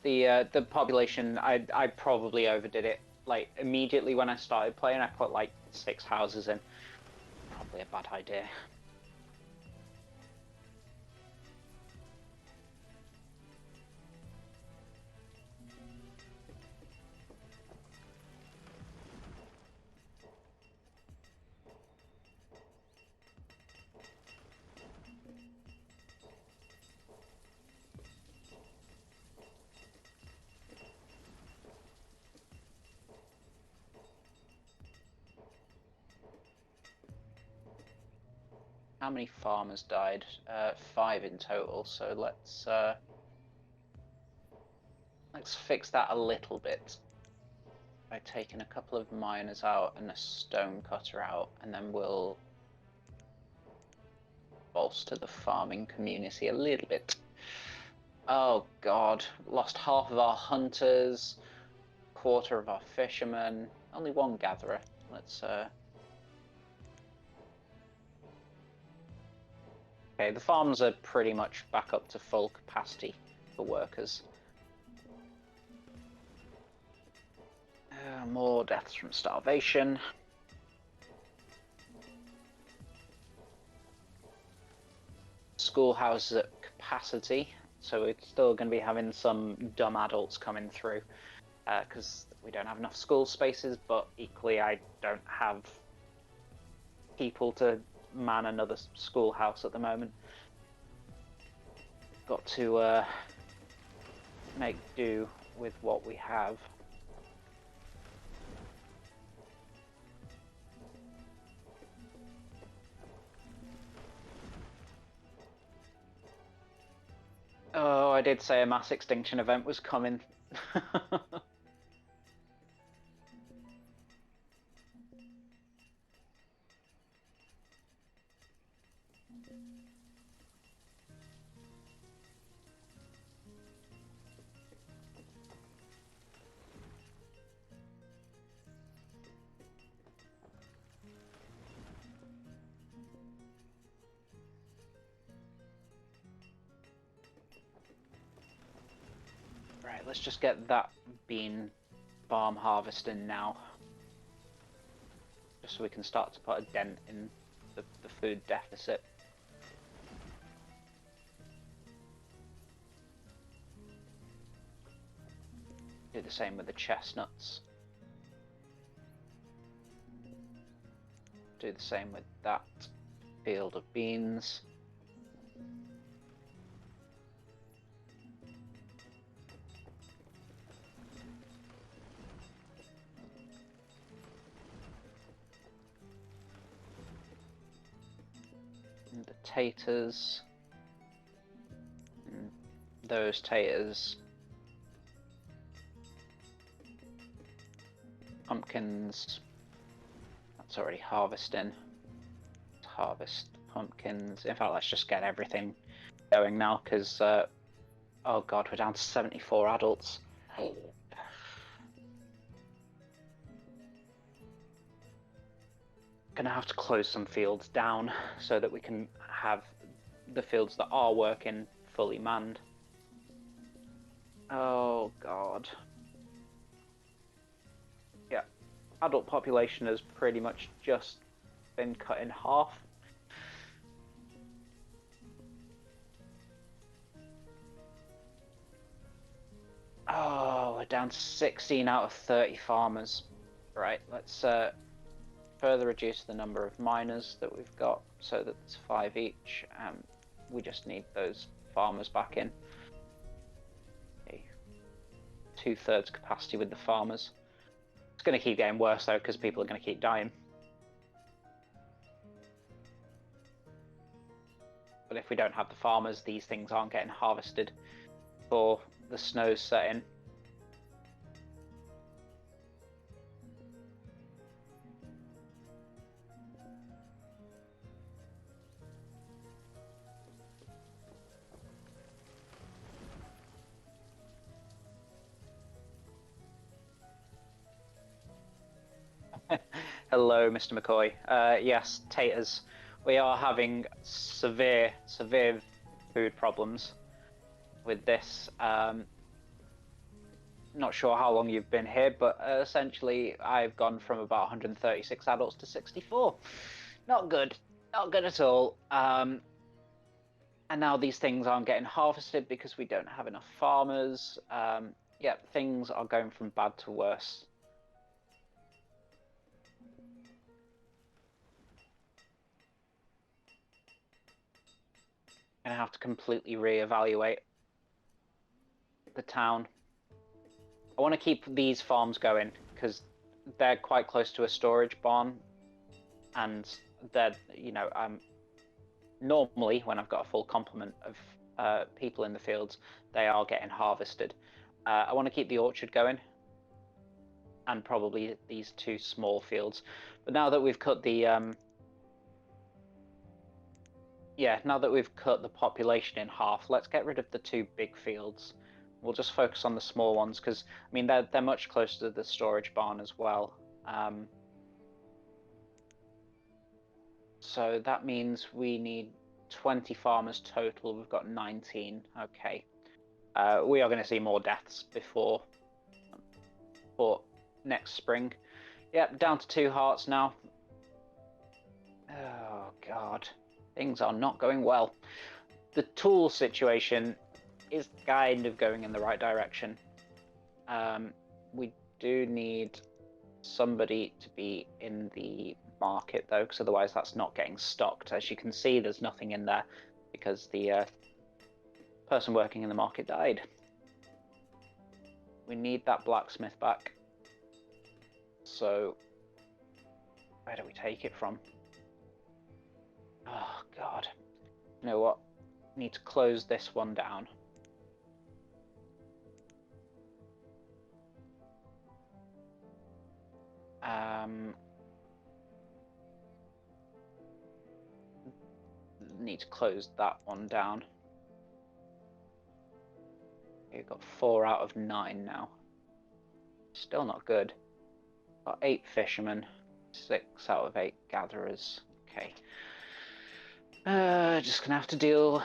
The population, I probably overdid it. Like immediately when I started playing, I put like 6 houses in. Probably a bad idea. How many farmers died? 5 in total. So let's fix that a little bit by taking a couple of miners out and a stone cutter out, and then we'll bolster the farming community a little bit. Oh god, lost half of our hunters, quarter of our fishermen, only 1 gatherer. Let's okay, the farms are pretty much back up to full capacity for workers. More deaths from starvation. Schoolhouses at capacity, so we're still going to be having some dumb adults coming through because we don't have enough school spaces, but equally I don't have people to man another schoolhouse at the moment. Got to make do with what we have. Oh, I did say a mass extinction event was coming. Right, let's just get that bean farm harvesting now. Just so we can start to put a dent in the food deficit. Do the same with the chestnuts. Do the same with that field of beans. And the taters. And those taters. Pumpkins. That's already harvesting. Let's harvest pumpkins. In fact, let's just get everything going now, because oh god, we're down to 74 adults. Gonna have to close some fields down so that we can have the fields that are working fully manned. Oh god. Yeah, adult population has pretty much just been cut in half. Oh, we're down to 16 out of 30 farmers. Right, let's further reduce the number of miners that we've got so that it's 5 each. We just need those farmers back in. Okay. 2/3 capacity with the farmers. It's going to keep getting worse though, because people are going to keep dying. But if we don't have the farmers, these things aren't getting harvested before the snow's set in. Hello, Mr. McCoy. Yes, taters. We are having severe food problems with this. not sure how long you've been here, but essentially I've gone from about 136 adults to 64. Not good. Not good at all. And now these things aren't getting harvested because we don't have enough farmers. Yeah, things are going from bad to worse. Gonna have to completely reevaluate the town. I want to keep these farms going because they're quite close to a storage barn, and they're, you know, normally when I've got a full complement of people in the fields, they are getting harvested. I want to keep the orchard going, and probably these two small fields. But now that we've cut the now that we've cut the population in half, let's get rid of the two big fields. We'll just focus on the small ones because, I mean, they're much closer to the storage barn as well. So that means we need 20 farmers total. We've got 19. Okay. We are going to see more deaths before next spring. Yep, down to 2 hearts now. Oh, God. Things are not going well. The tool situation is kind of going in the right direction. We do need somebody to be in the market, though, because otherwise that's not getting stocked. As you can see, there's nothing in there because the person working in the market died. We need that blacksmith back. So, where do we take it from? Oh, God. You know what? I need to close this one down. Need to close that one down. We've got 4 out of 9 now. Still not good. Got 8 fishermen, 6 out of 8 gatherers. Okay. Just gonna have to deal.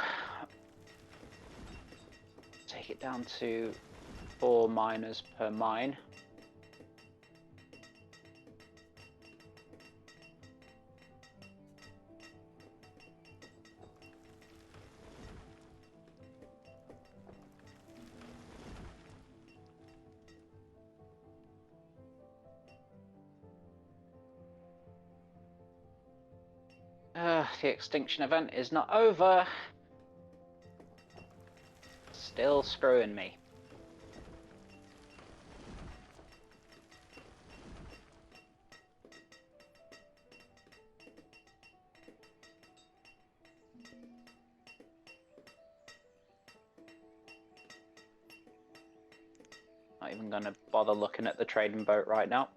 Take it down to 4 miners per mine. The extinction event is not over. Still screwing me. Not even gonna bother looking at the trading boat right now.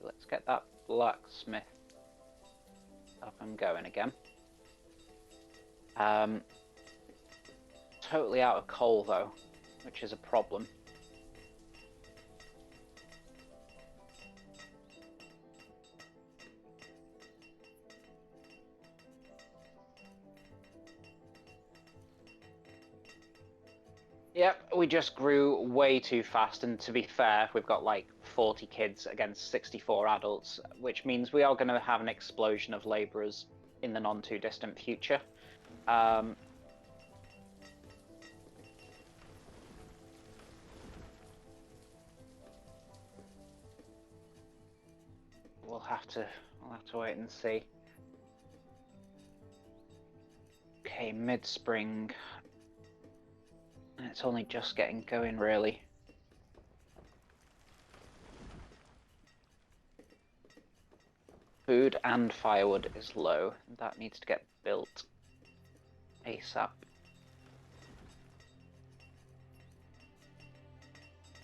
Let's get that blacksmith up and going again. Totally out of coal though, which is a problem. Yep, we just grew way too fast, and to be fair, we've got like 40 kids against 64 adults, which means we are going to have an explosion of labourers in the non-too-distant future. We'll have to wait and see. Okay, mid-spring. It's only just getting going, really. Food and firewood is low. That needs to get built ASAP.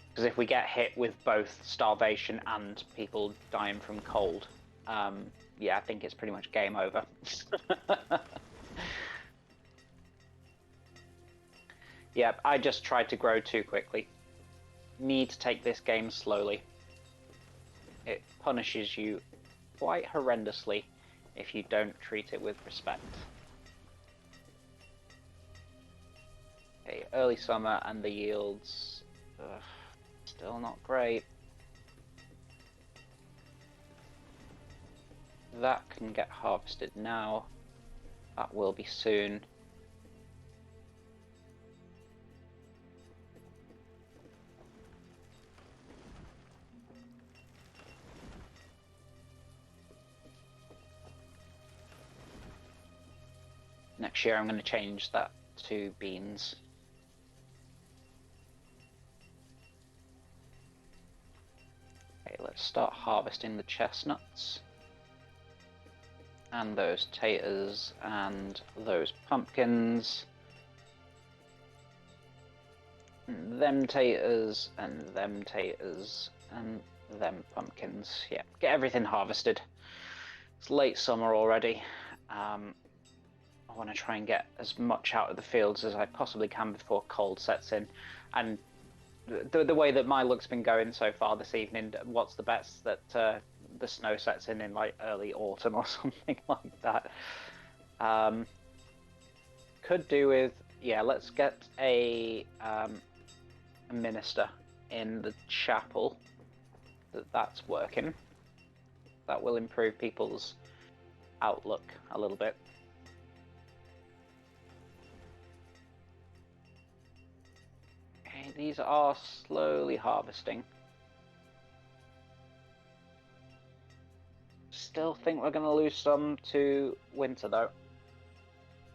Because if we get hit with both starvation and people dying from cold, yeah, I think it's pretty much game over. Yeah, I just tried to grow too quickly. Need to take this game slowly. It punishes you quite horrendously if you don't treat it with respect. Okay, early summer and the yields, still not great. That can get harvested now. That will be soon. Next year I'm going to change that to beans. Okay, let's start harvesting the chestnuts. And those taters and those pumpkins. And them taters and them taters and them pumpkins. Yeah, get everything harvested. It's late summer already. I want to try and get as much out of the fields as I possibly can before cold sets in. And the way that my luck's been going so far this evening, what's the bets that the snow sets in like early autumn or something like that. Could do with, yeah, let's get a minister in the chapel that's working. That will improve people's outlook a little bit. Okay, these are slowly harvesting. Still think we're going to lose some to winter though.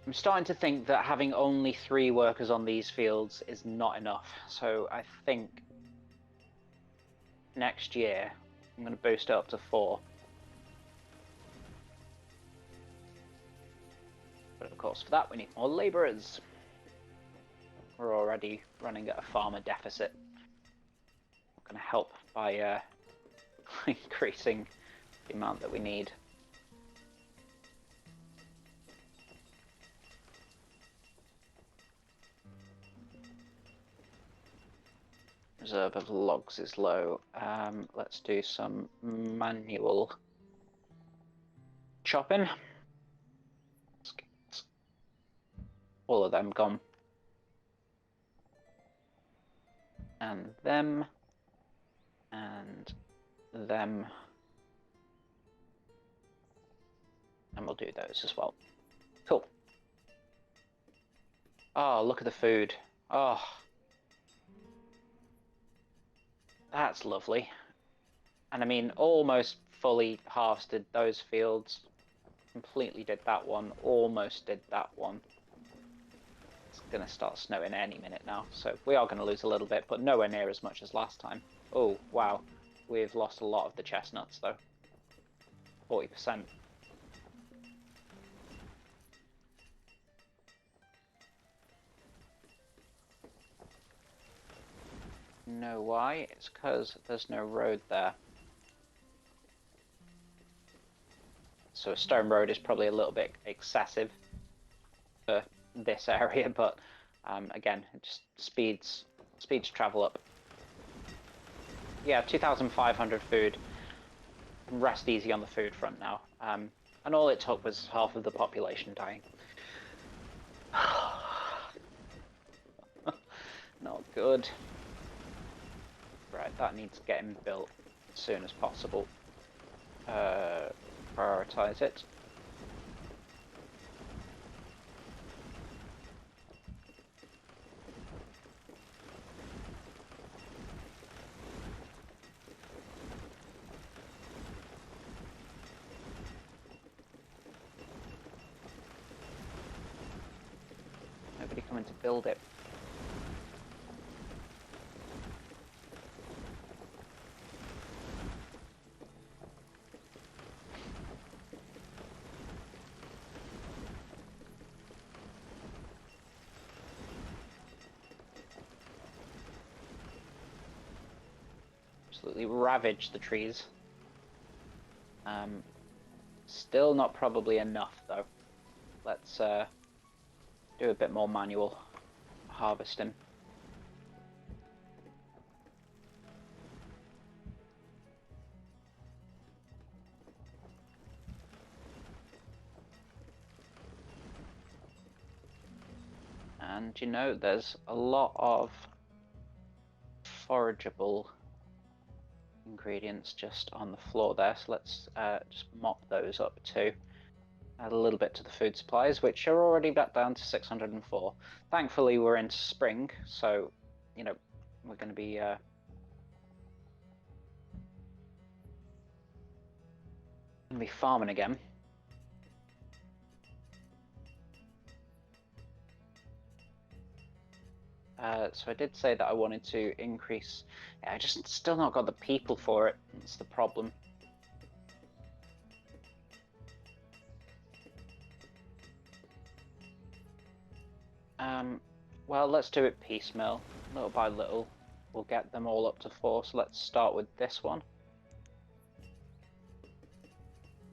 I'm starting to think that having only 3 workers on these fields is not enough. So I think next year I'm going to boost it up to 4. But of course for that we need more labourers. We're already running at a farmer deficit. Not going to help by increasing the amount that we need. Reserve of logs is low. Let's do some manual chopping. Let's get all of them gone. And them. And them. And we'll do those as well. Cool. Oh, look at the food. Oh. That's lovely. And I mean, almost fully harvested those fields. Completely did that one. Almost did that one. It's going to start snowing any minute now. So we are going to lose a little bit, but nowhere near as much as last time. Oh, wow. We've lost a lot of the chestnuts, though. 40%. Know why? It's because there's no road there. So a stone road is probably a little bit excessive for this area, but again, it just speeds travel up. Yeah, 2,500 food. Rest easy on the food front now. And all it took was half of the population dying. Not good. Right, that needs getting built as soon as possible. Prioritize it. Nobody coming to build it. Absolutely ravaged the trees. Still not probably enough though. Let's do a bit more manual harvesting. And, you know, there's a lot of forageable ingredients just on the floor there, so let's just mop those up too. Add a little bit to the food supplies, which are already back down to 604. Thankfully, we're into spring, so, you know, we're going to be farming again. So I did say that I wanted to increase. Yeah, I just still not got the people for it. That's the problem. Well, let's do it piecemeal, little by little. We'll get them all up to 4. So let's start with this one.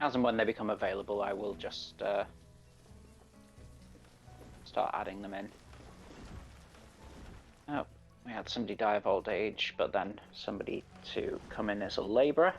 As and when they become available, I will just start adding them in. Oh, we had somebody die of old age, but then somebody to come in as a labourer.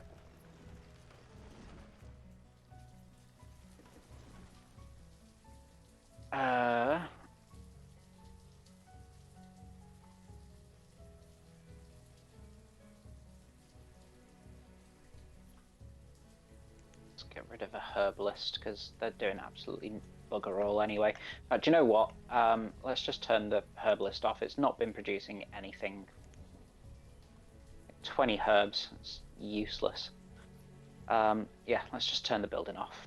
Let's get rid of a herbalist because they're doing absolutely bugger all anyway. Do you know what? Let's just turn the herbalist off. It's not been producing anything. 20 herbs. It's useless. Yeah, let's just turn the building off.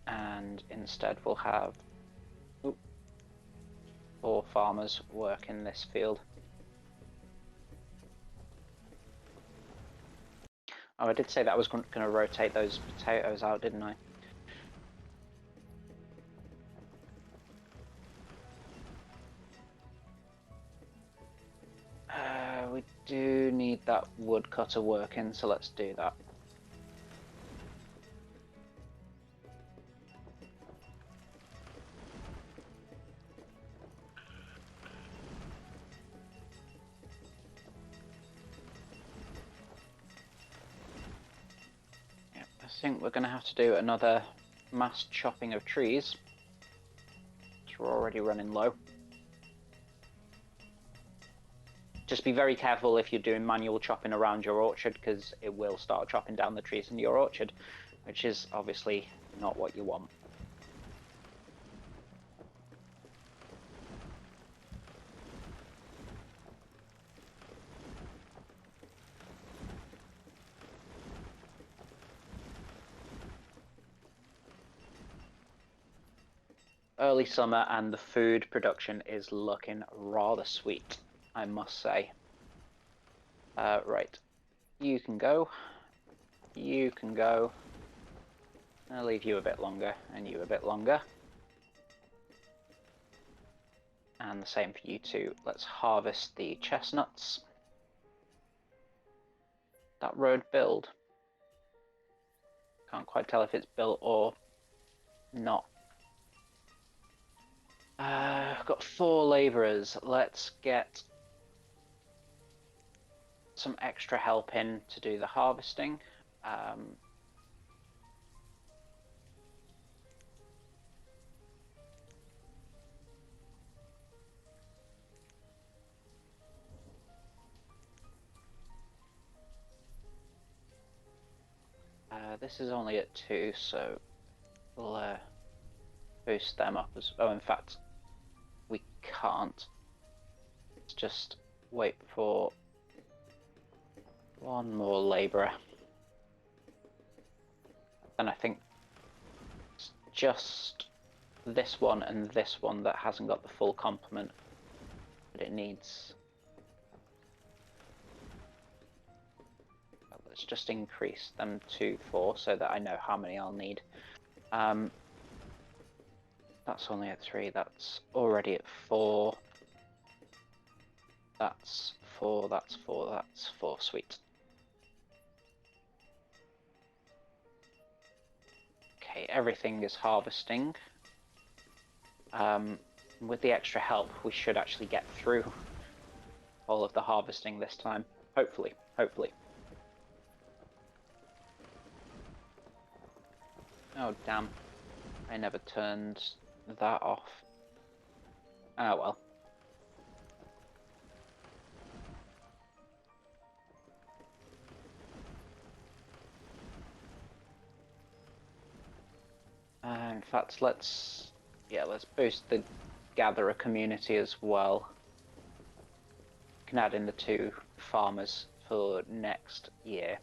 And instead we'll have 4 farmers work in this field. Oh, I did say that I was going to rotate those potatoes out, didn't I? We do need that woodcutter working, so let's do that. Yep, I think we're going to have to do another mass chopping of trees. We're already running low. Just be very careful if you're doing manual chopping around your orchard, because it will start chopping down the trees in your orchard, which is obviously not what you want. Early summer and the food production is looking rather sweet, I must say. Right, you can go. You can go. I'll leave you a bit longer, and you a bit longer. And the same for you two. Let's harvest the chestnuts. That road build. Can't quite tell if it's built or not. I've got 4 labourers. Let's get some extra help in to do the harvesting. This is only at 2, so we'll boost them up as... Oh, in fact, we can't. Let's just wait for 1 more labourer. And I think it's just this one and this one that hasn't got the full complement that it needs. Let's just increase them to 4 so that I know how many I'll need. That's only at 3, that's already at 4. That's 4, that's 4, that's 4, sweet. Okay, everything is harvesting. With the extra help, we should actually get through all of the harvesting this time. Hopefully, hopefully. Oh, damn. I never turned that off. Oh, well. In fact, let's boost the gatherer community as well. Can add in the 2 farmers for next year.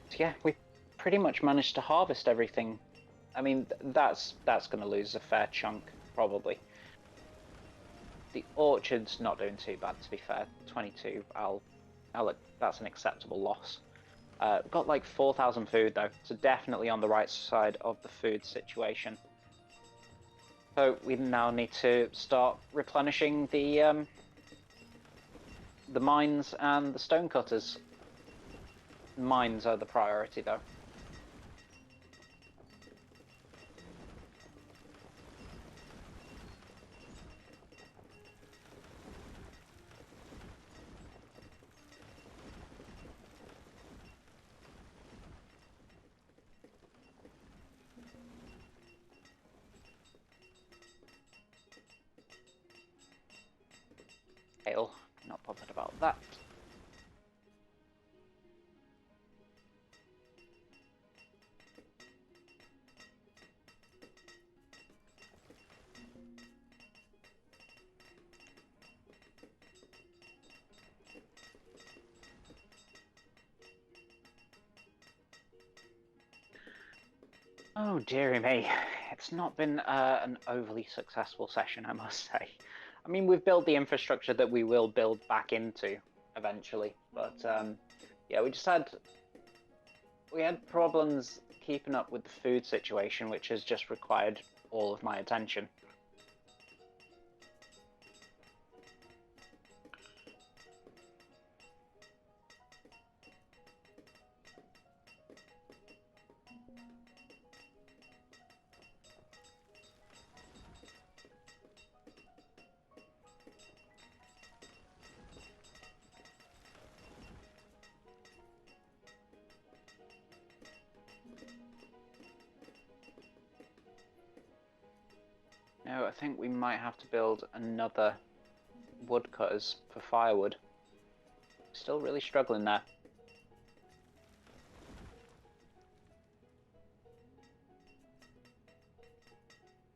So yeah, we pretty much managed to harvest everything. I mean, that's going to lose a fair chunk, probably. The orchard's not doing too bad, to be fair. 22, that's an acceptable loss. Got like 4,000 food though, so definitely on the right side of the food situation. So we now need to start replenishing the mines and the stonecutters. Mines are the priority though. Ale, not bothered about that. Oh dearie me, it's not been an overly successful session, I must say. I mean, we've built the infrastructure that we will build back into eventually, but yeah, we had problems keeping up with the food situation, which has just required all of my attention. No, I think we might have to build another woodcutters for firewood. Still really struggling there.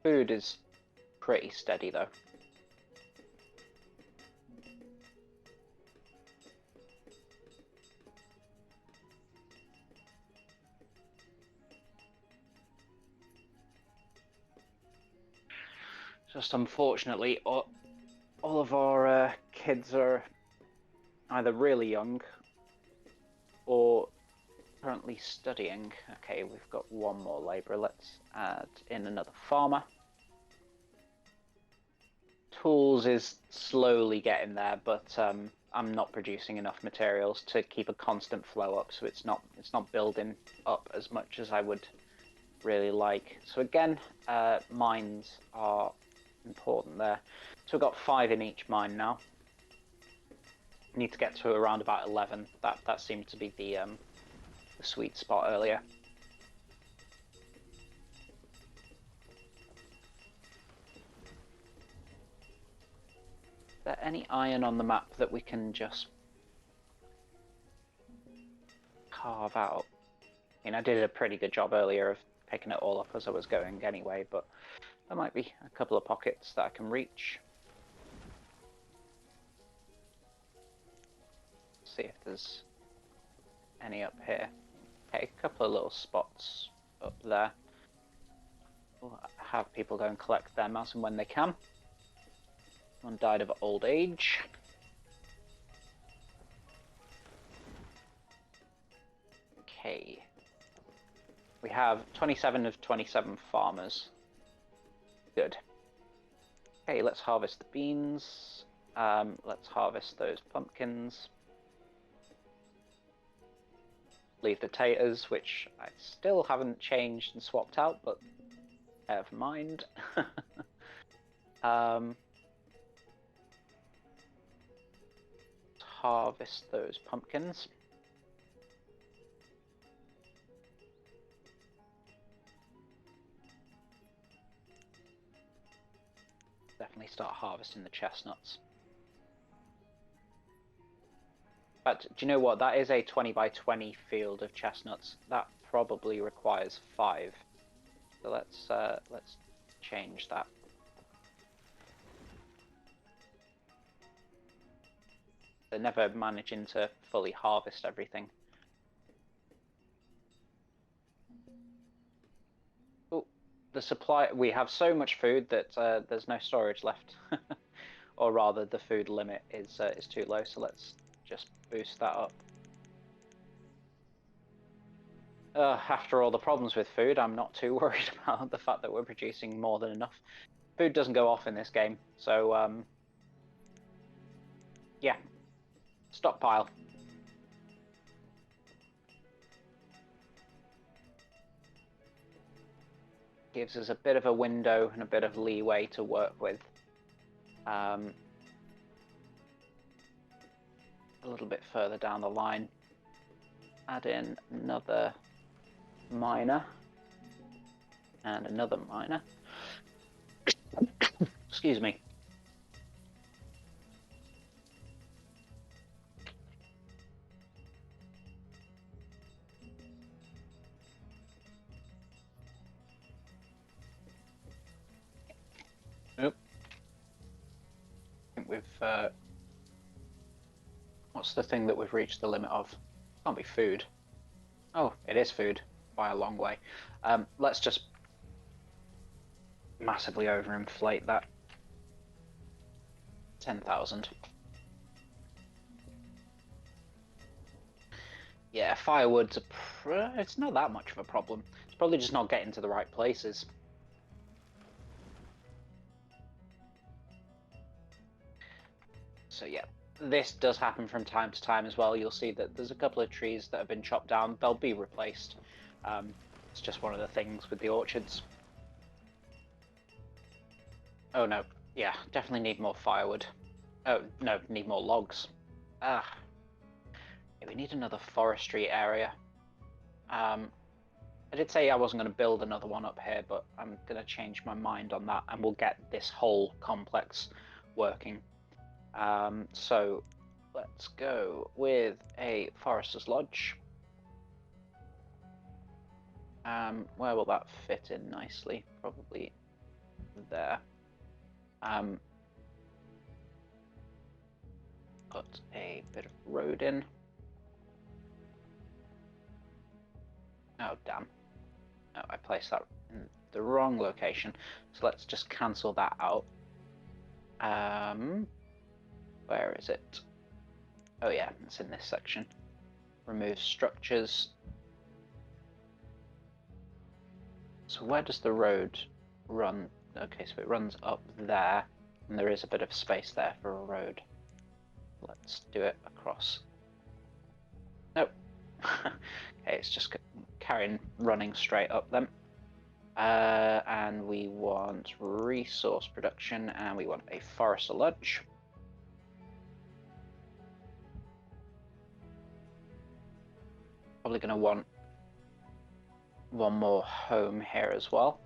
Food is pretty steady though. Just unfortunately, all of our kids are either really young or currently studying. Okay, we've got one more labourer. Let's add in another farmer. Tools is slowly getting there, but I'm not producing enough materials to keep a constant flow up, so it's not building up as much as I would really like. So again, mines are important there. So we've got 5 in each mine now. Need to get to around about 11. That seemed to be the sweet spot earlier. Is there any iron on the map that we can just carve out? I mean, I did a pretty good job earlier of picking it all up as I was going anyway, but there might be a couple of pockets that I can reach. See if there's any up here. Okay, a couple of little spots up there. We'll have people go and collect them as and when they can. One died of old age. Okay. We have 27 of 27 farmers. Good. Okay, let's harvest the beans. Let's harvest those pumpkins. Leave the taters, which I still haven't changed and swapped out, but never mind. Harvest those pumpkins. definitely start harvesting the chestnuts. But do you know what? That is a 20 by 20 field of chestnuts. That probably requires 5. So let's change that. They're never managing to fully harvest everything. Oh, the supply. We have so much food that there's no storage left. Or rather, the food limit is too low, so let's just boost that up. After all the problems with food, I'm not too worried about the fact that we're producing more than enough. Food doesn't go off in this game, so yeah, stockpile. Gives us a bit of a window and a bit of leeway to work with. A little bit further down the line, add in another miner and another miner. Excuse me. Nope. I think we've what's the thing that we've reached the limit of? Can't be food. Oh, it is food by a long way. Let's just massively overinflate that. 10,000. Yeah, firewood's it's not that much of a problem. It's probably just not getting to the right places. So yeah, this does happen from time to time as well. You'll see that there's a couple of trees that have been chopped down. They'll be replaced. It's just one of the things with the orchards. Oh no, yeah, definitely need more firewood. Oh no, need more logs. Ah, yeah, we need another forestry area. I did say I wasn't going to build another one up here, but I'm going to change my mind on that, and we'll get this whole complex working. So let's go with a forester's lodge. Where will that fit in nicely? Probably there. Put a bit of road in. Oh, damn. No, I placed that in the wrong location. So let's just cancel that out. Where is it? Oh yeah, it's in this section. Remove structures. So where does the road run? Okay, so it runs up there, and there is a bit of space there for a road. Let's do it across. Nope. Okay, it's just running straight up then. And we want resource production, and we want a forester lodge. Probably going to want one more home here as well.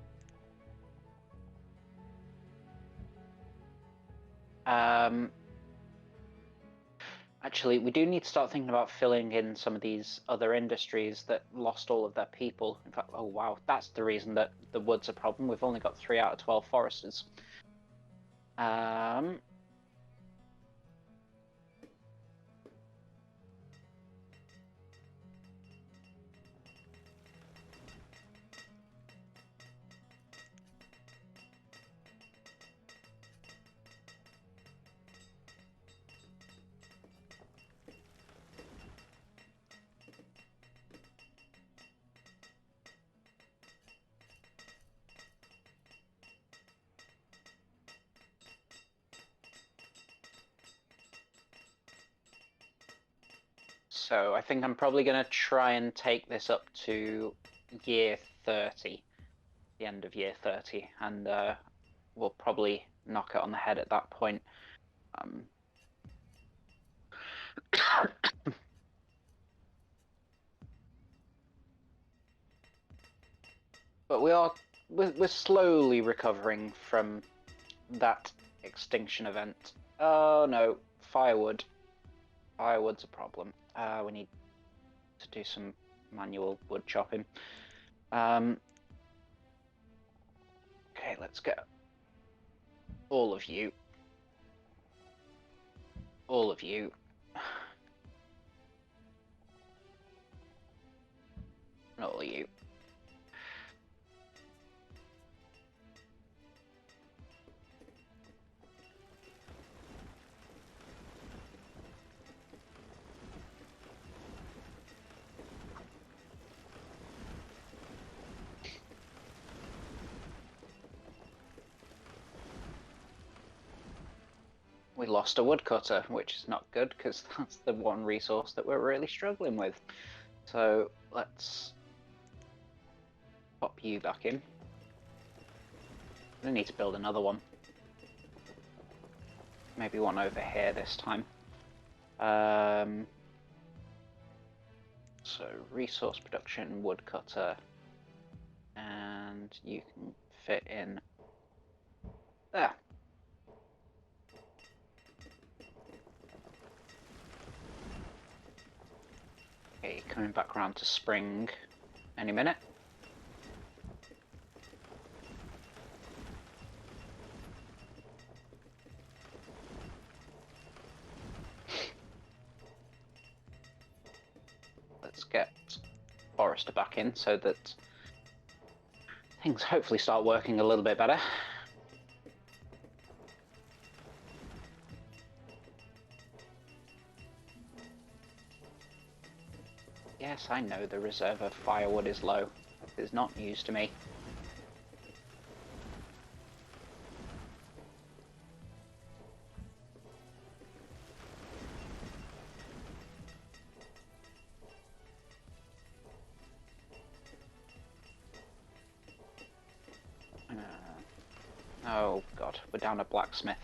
Actually, we do need to start thinking about filling in some of these other industries that lost all of their people. In fact, oh wow, that's the reason that the wood's a problem. We've only got 3 out of 12 foresters. So I think I'm probably going to try and take this up to year 30, the end of year 30, and we'll probably knock it on the head at that point. But we're slowly recovering from that extinction event. Oh no, firewood. Firewood's a problem. We need to do some manual wood chopping. Okay, let's get all of you. All of you. And all of you. We lost a woodcutter, which is not good because that's the one resource that we're really struggling with. So let's pop you back in. I need to build another one. Maybe one over here this time. So resource production, woodcutter, and you can fit in there. Okay, coming back around to spring any minute. Let's get Forrester back in so that things hopefully start working a little bit better. Yes, I know the reserve of firewood is low. It is not news to me. Oh god, we're down a blacksmith.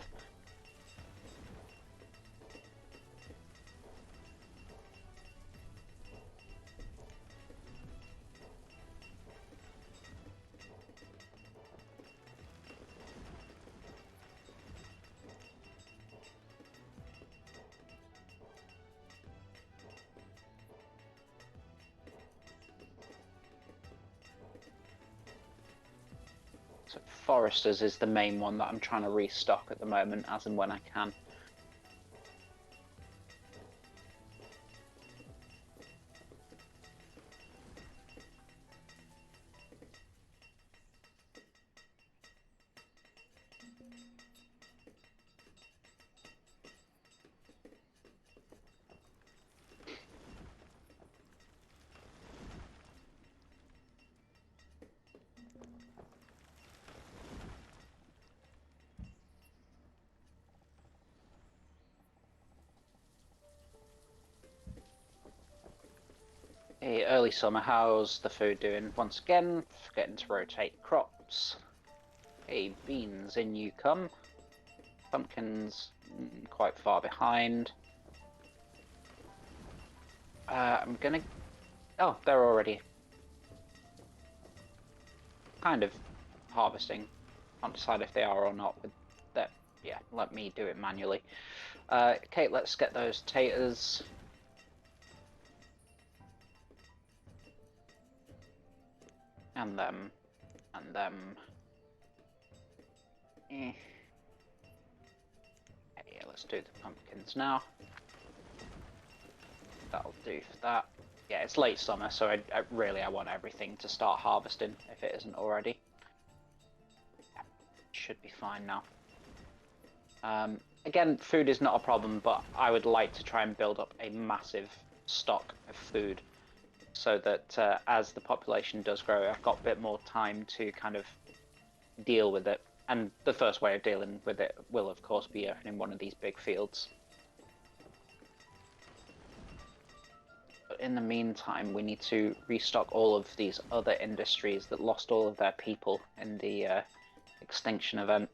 So Foresters is the main one that I'm trying to restock at the moment, as and when I can. Hey, early summer, how's the food doing? Once again, forgetting to rotate crops. Hey, beans, in you come. Pumpkins, quite far behind. I'm gonna... Oh, they're already kind of harvesting. Can't decide if they are or not with that. Yeah, let me do it manually. Okay, let's get those taters. And them. And them. Okay, yeah, let's do the pumpkins now. That'll do for that. Yeah, it's late summer, so I really want everything to start harvesting if it isn't already. Yeah, should be fine now. Again, food is not a problem, but I would like to try and build up a massive stock of food so that as the population does grow, I've got a bit more time to kind of deal with it. And the first way of dealing with it will, of course, be in one of these big fields. But in the meantime, we need to restock all of these other industries that lost all of their people in the extinction event.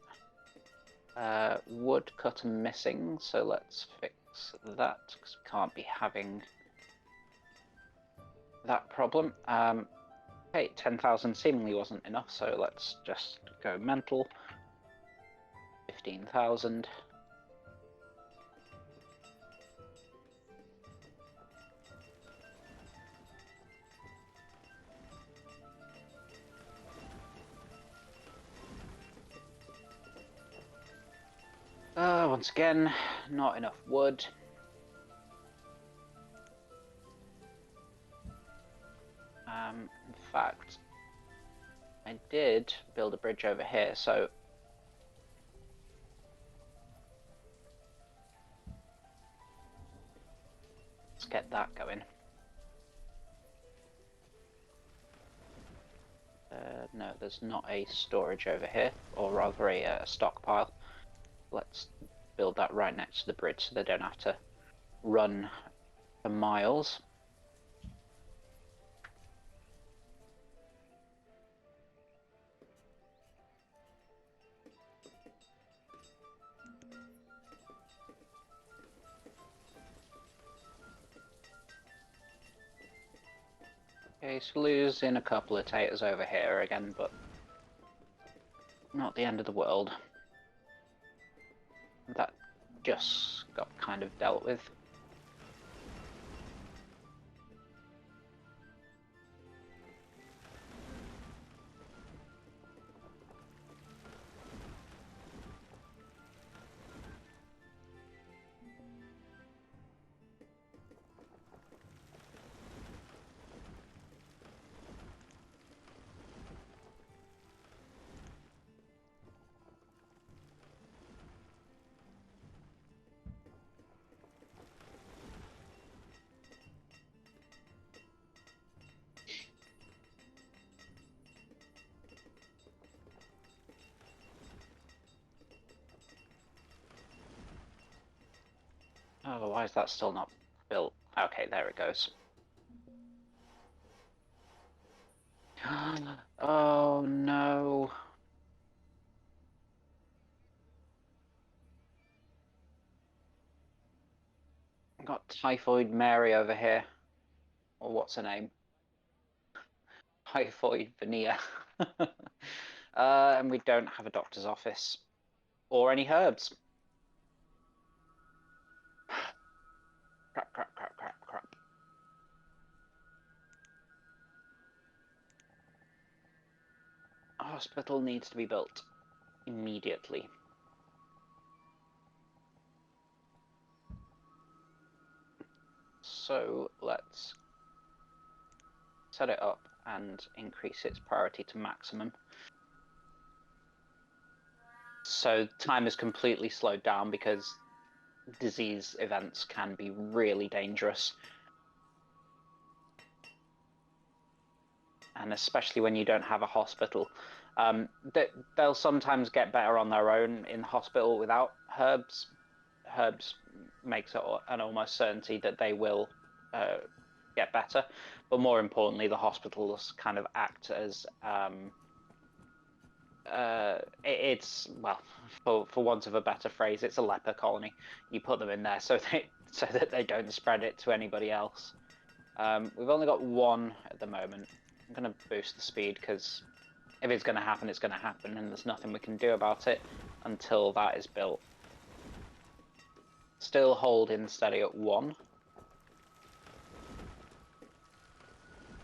Woodcutter missing, so let's fix that, because we can't be having that problem. Okay, 10,000 seemingly wasn't enough, so let's just go mental. 15,000. Once again, not enough wood. In fact, I did build a bridge over here, so let's get that going. No, there's not a storage over here, or rather a stockpile. Let's build that right next to the bridge so they don't have to run for miles. Okay, so losing a couple of taters over here again, but not the end of the world. That just got kind of dealt with. Oh, why is that still not built? Okay, there it goes. Oh no. I've got Typhoid Mary over here. Or what's her name? Typhoid Vanilla. And we don't have a doctor's office. Or any herbs. Crap, crap, crap, crap, crap. A hospital needs to be built immediately. So let's set it up and increase its priority to maximum. So time is completely slowed down because disease events can be really dangerous. And especially when you don't have a hospital. They'll sometimes get better on their own in hospital without herbs. Herbs makes it an almost certainty that they will get better. But more importantly, the hospitals kind of act as it's, well, for want of a better phrase, it's a leper colony. You put them in there so that they don't spread it to anybody else. We've only got one at the moment. I'm going to boost the speed because if it's going to happen, it's going to happen, and there's nothing we can do about it until that is built. Still holding steady at 1.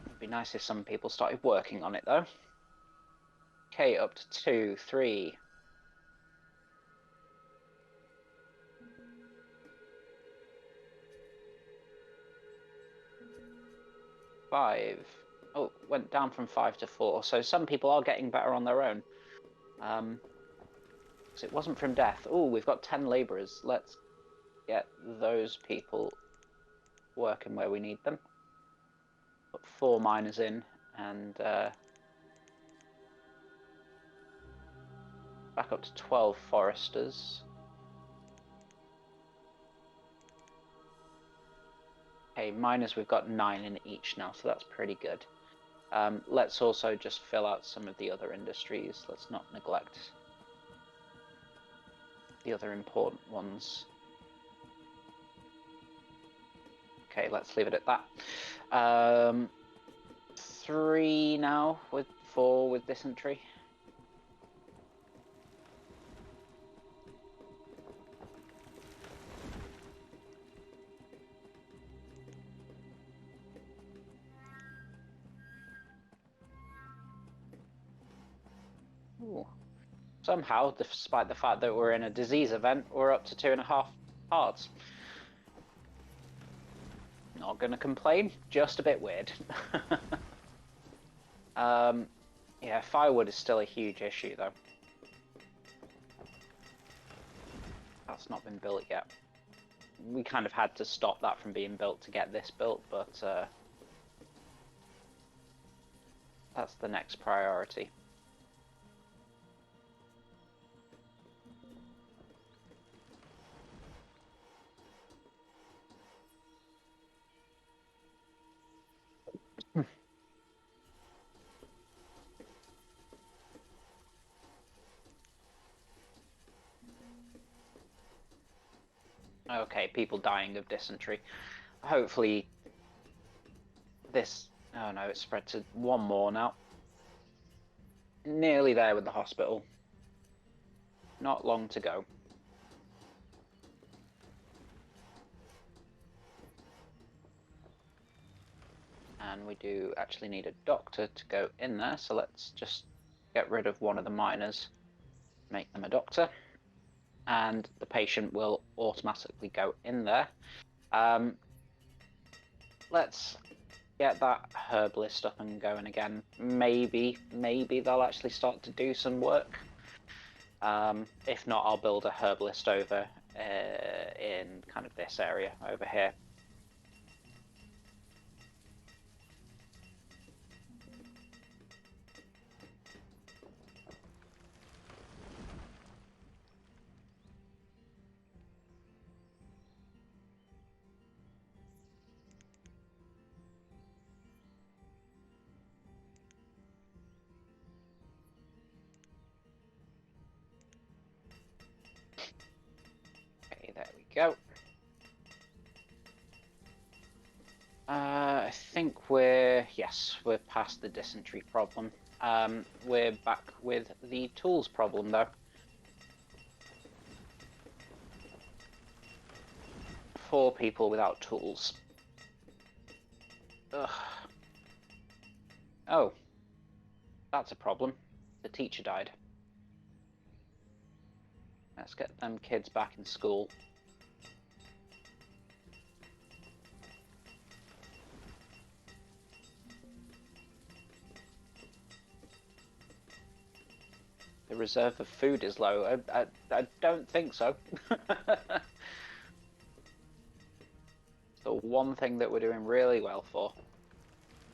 It'd be nice if some people started working on it though. Okay, up to 2, 3. Five. Oh, went down from 5 to 4. So some people are getting better on their own. So it wasn't from death. Oh, we've got 10 labourers. Let's get those people working where we need them. Put 4 miners in and back up to 12 foresters. Okay, miners, we've got 9 in each now, so that's pretty good. Let's also just fill out some of the other industries. Let's not neglect the other important ones. Okay, let's leave it at that. 3 now with 4 with dysentery. Ooh. Somehow, despite the fact that we're in a disease event, we're up to 2.5 hearts. Not gonna complain, just a bit weird. Yeah, firewood is still a huge issue, though. That's not been built yet. We kind of had to stop that from being built to get this built, but that's the next priority. Okay, people dying of dysentery. Hopefully this... Oh no, it's spread to one more now. Nearly there with the hospital. Not long to go. And we do actually need a doctor to go in there, so let's just get rid of one of the miners, make them a doctor, and the patient will automatically go in there. Let's get that herbalist up and going again. Maybe they'll actually start to do some work. If not, I'll build a herbalist over in kind of this area over here. Okay, there we go. I think yes, we're past the dysentery problem. We're back with the tools problem, though. 4 people without tools. Ugh. Oh, that's a problem. The teacher died. Let's get them kids back in school. The reserve of food is low. I don't think so. The one thing that we're doing really well for.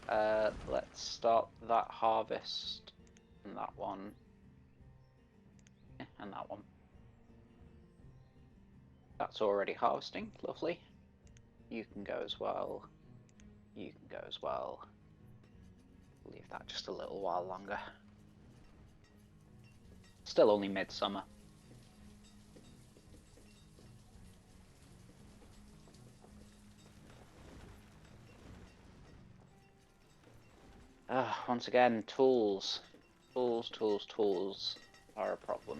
Let's start that harvest and that one. And that one. That's already harvesting. Lovely. You can go as well. You can go as well. Leave that just a little while longer. Still only midsummer. Once again, tools. Tools are a problem.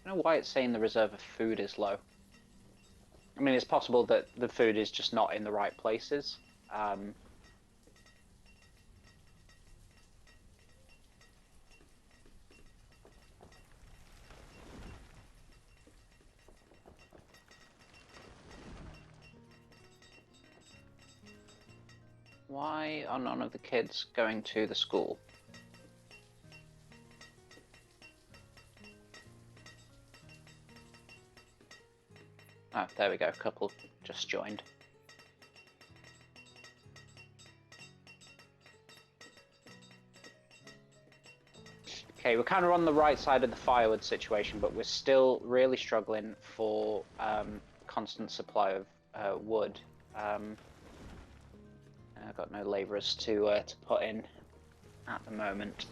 I don't know why it's saying the reserve of food is low. I mean, it's possible that the food is just not in the right places. Why are none of the kids going to the school? Oh, there we go, a couple just joined. Okay, we're kind of on the right side of the firewood situation, but we're still really struggling for constant supply of wood. I've got no labourers to put in at the moment.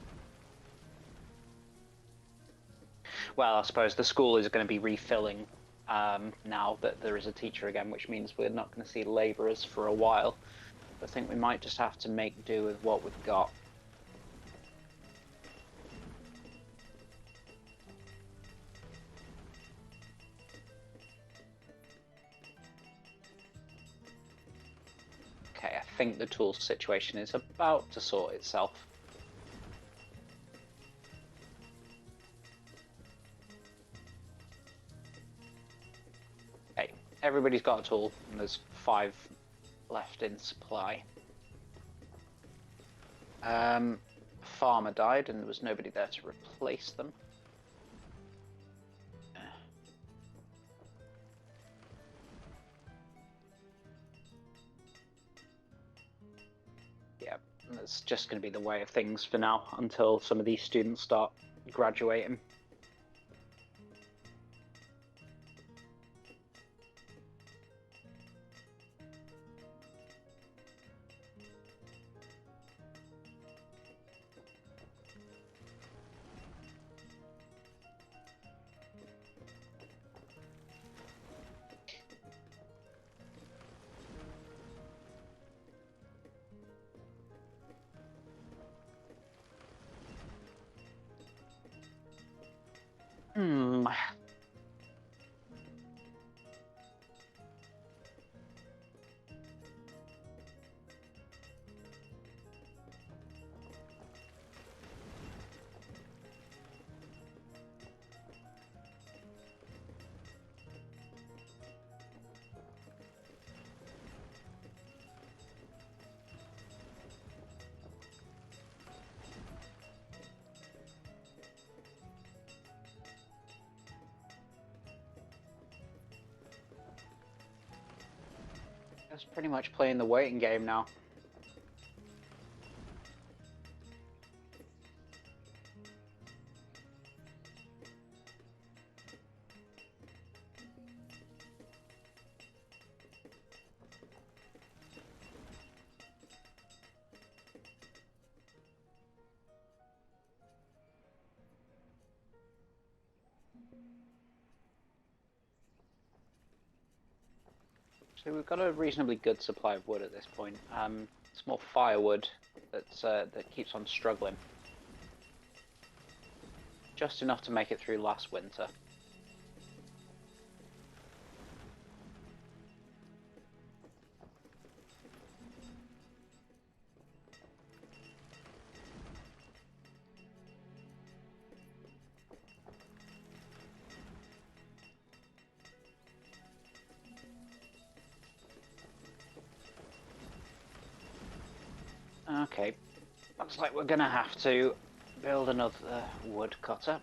Well, I suppose the school is going to be refilling now that there is a teacher again, which means we're not going to see labourers for a while. I think we might just have to make do with what we've got. Okay, I think the tool situation is about to sort itself. Okay, everybody's got a tool, and there's 5 left in supply. Farmer died, and there was nobody there to replace them. Yeah, that's just going to be the way of things for now until some of these students start graduating. That's pretty much playing the waiting game now. So we've got a reasonably good supply of wood at this point. It's more firewood that keeps on struggling. Just enough to make it through last winter. Okay, looks like we're gonna have to build another wood cutter.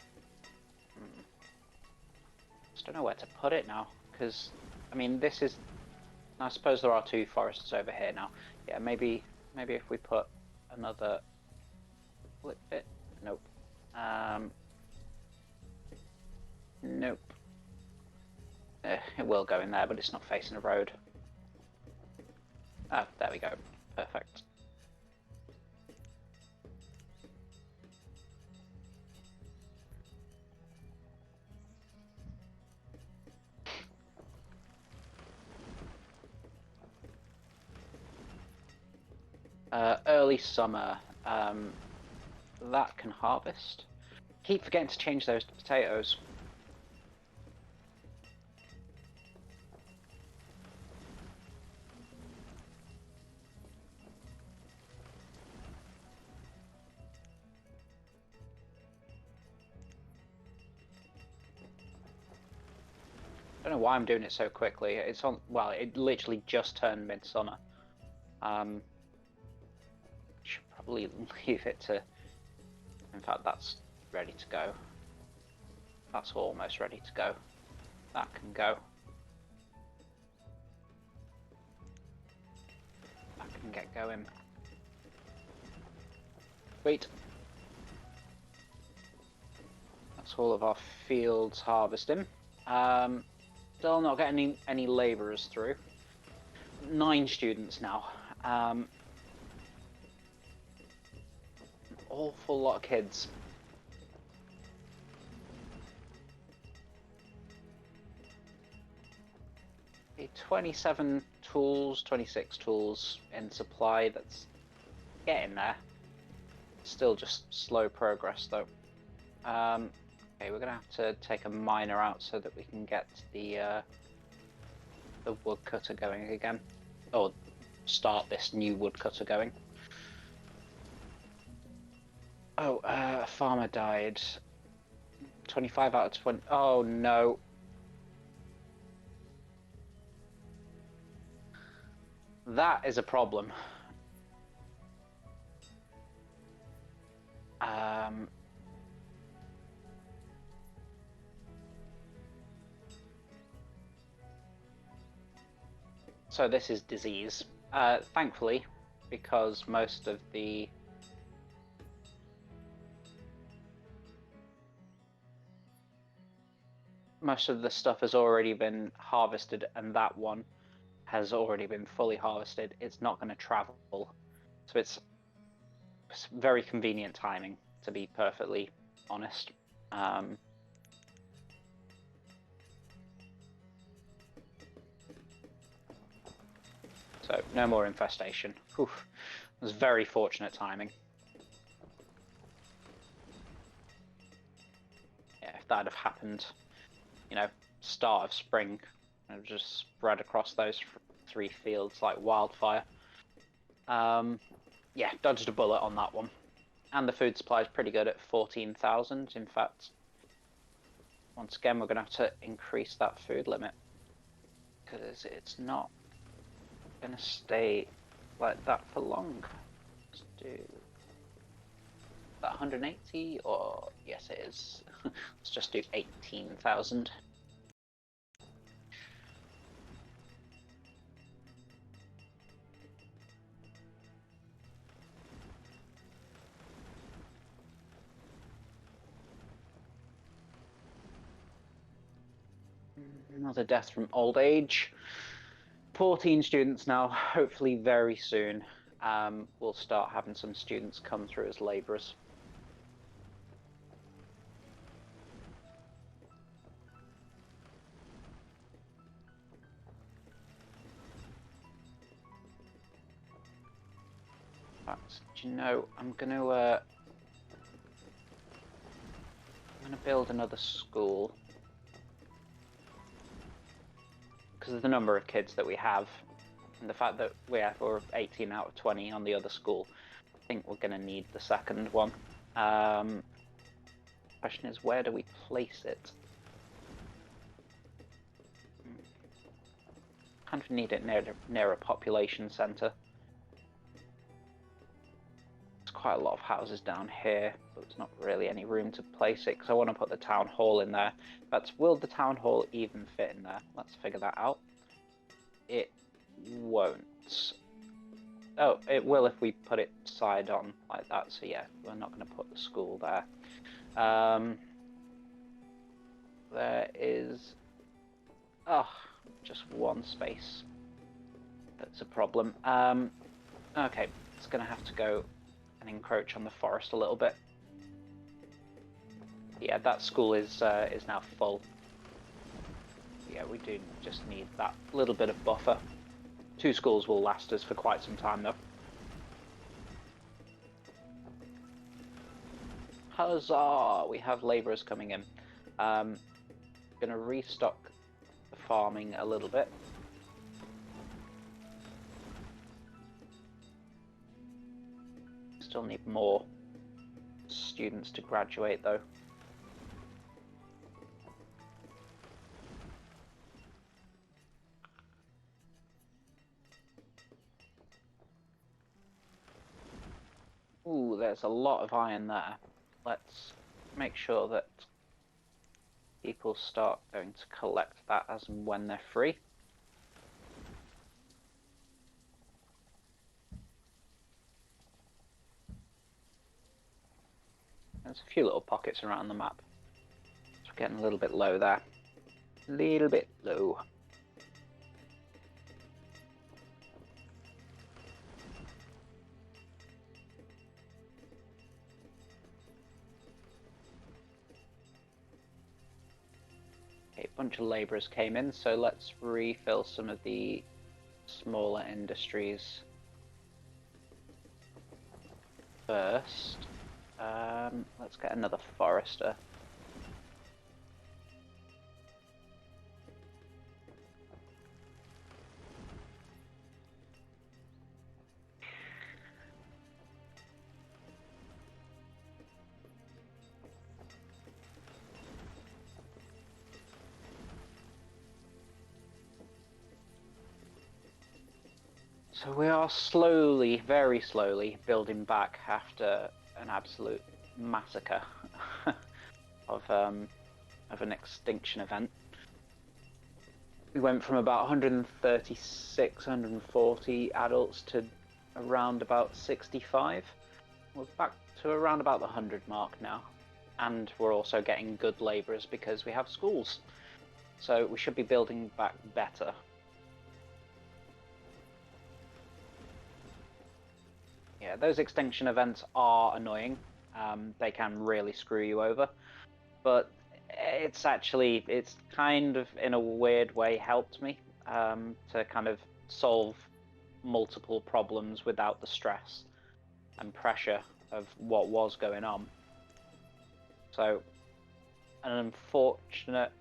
Just don't know where to put it now, because I mean this is. I suppose there are 2 forests over here now. Yeah, maybe if we put another. Will it fit? Nope. Nope. It will go in there, but it's not facing a road. Ah, there we go. Perfect. Early summer, that can harvest. Keep forgetting to change those to potatoes. I don't know why I'm doing it so quickly. It's on. Well, it literally just turned midsummer. Should probably leave it to. In fact, that's ready to go. That's almost ready to go. That can go. That can get going. Sweet. That's all of our fields harvesting. Still not getting any labourers through. 9 students now. An awful lot of kids. Okay, 27 tools, 26 tools in supply. That's getting there. Still just slow progress though. Okay, we're gonna have to take a miner out so that we can get the woodcutter going again. Oh, start this new woodcutter going. Oh, a farmer died. 25 out of 20. Oh no. That is a problem. So this is disease. Thankfully, because most of the stuff has already been harvested, and that one has already been fully harvested, it's not going to travel. So it's very convenient timing, to be perfectly honest. So no more infestation. Oof. It was very fortunate timing. Yeah, if that had happened, you know, start of spring, and just spread across those 3 fields like wildfire. Yeah, dodged a bullet on that one. And the food supply is pretty good at 14,000. In fact, once again, we're going to have to increase that food limit, because it's not going to stay like that for long. Let's do that 180, or yes, it is. Let's just do 18,000. Another death from old age. 14 students now. Hopefully very soon we'll start having some students come through as labourers. But, do you know, I'm gonna build another school, because of the number of kids that we have, and the fact that we're 18 out of 20 on the other school. I think we're going to need the second one. Question is, where do we place it? Kind of need it near a population centre. There's quite a lot of houses down here, but there's not really any room to place it, because I want to put the town hall in there. But will the town hall even fit in there? Let's figure that out. It won't. Oh, it will if we put it side on like that. So yeah, we're not going to put the school there. There is just one space that's a problem. Okay, it's going to have to go and encroach on the forest a little bit. Yeah, that school is now full. Yeah, we do just need that little bit of buffer. 2 schools will last us for quite some time, though. Huzzah! We have labourers coming in. Gonna restock the farming a little bit. Still need more students to graduate, though. Ooh, there's a lot of iron there. Let's make sure that people start going to collect that as and when they're free. There's a few little pockets around the map. It's getting a little bit low there. A little bit low. Okay, a bunch of labourers came in, so let's refill some of the smaller industries first. Let's get another forester. So we are slowly, very slowly, building back after an absolute massacre of an extinction event. We went from about 136, 140 adults to around about 65. We're back to around about the 100 mark now. And we're also getting good labourers because we have schools. So we should be building back better. Yeah, those extinction events are annoying. They can really screw you over. But it's kind of, in a weird way, helped me to kind of solve multiple problems without the stress and pressure of what was going on. So, an unfortunate